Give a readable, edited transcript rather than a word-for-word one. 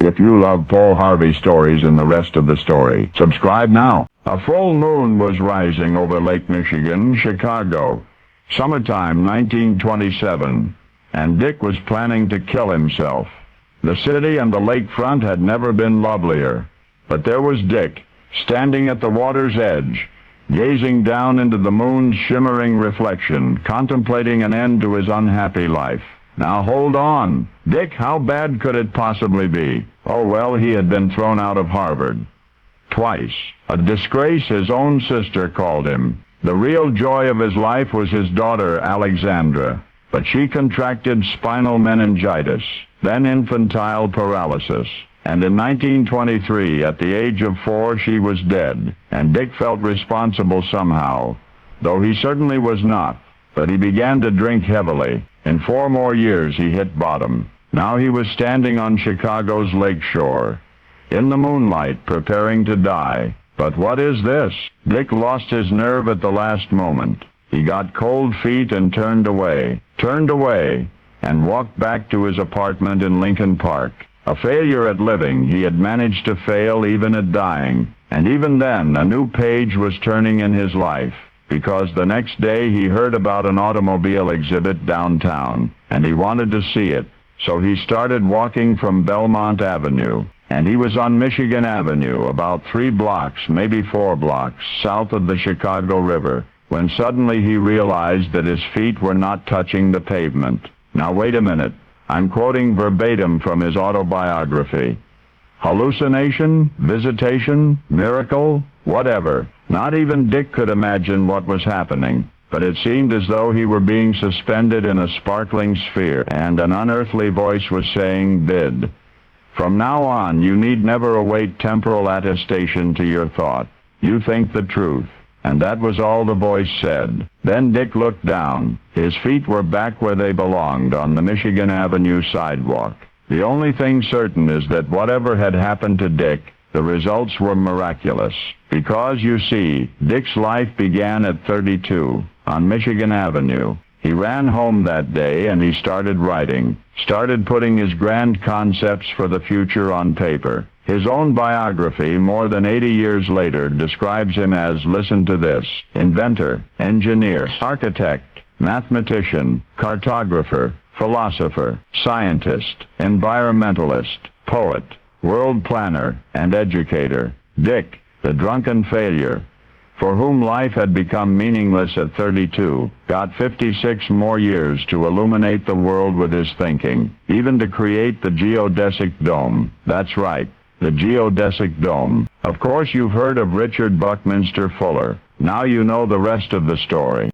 If you love Paul Harvey stories and the rest of the story, subscribe now. A full moon was rising over Lake Michigan, Chicago. Summertime 1927, and Dick was planning to kill himself. The city and the lakefront had never been lovelier. But there was Dick, standing at the water's edge, gazing down into the moon's shimmering reflection, contemplating an end to his unhappy life. Now hold on. Dick, how bad could it possibly be? Oh well, he had been thrown out of Harvard. Twice. A disgrace his own sister called him. The real joy of his life was his daughter, Alexandra. But she contracted spinal meningitis, then infantile paralysis. And in 1923, at the age of 4, she was dead. And Dick felt responsible somehow, though he certainly was not. But he began to drink heavily. In 4 more years, he hit bottom. Now he was standing on Chicago's lakeshore, in the moonlight, preparing to die. But what is this? Dick lost his nerve at the last moment. He got cold feet and turned away, and walked back to his apartment in Lincoln Park. A failure at living, he had managed to fail even at dying. And even then, a new page was turning in his life, because the next day he heard about an automobile exhibit downtown, and he wanted to see it. So he started walking from Belmont Avenue, and he was on Michigan Avenue, about 3 blocks, maybe 4 blocks, south of the Chicago River, when suddenly he realized that his feet were not touching the pavement. Now wait a minute. I'm quoting verbatim from his autobiography. Hallucination? Visitation? Miracle? Whatever. Not even Dick could imagine what was happening, but it seemed as though he were being suspended in a sparkling sphere, and an unearthly voice was saying, "Bid. From now on, you need never await temporal attestation to your thought. You think the truth." And that was all the voice said. Then Dick looked down. His feet were back where they belonged, on the Michigan Avenue sidewalk. The only thing certain is that whatever had happened to Dick, the results were miraculous. Because, you see, Dick's life began at 32, on Michigan Avenue. He ran home that day and he started writing, started putting his grand concepts for the future on paper. His own biography, more than 80 years later, describes him as, listen to this, inventor, engineer, architect, mathematician, cartographer, philosopher, scientist, environmentalist, poet, world planner, and educator. Dick, the drunken failure, for whom life had become meaningless at 32, got 56 more years to illuminate the world with his thinking, even to create the geodesic dome. That's right, the geodesic dome. Of course you've heard of Richard Buckminster Fuller. Now you know the rest of the story.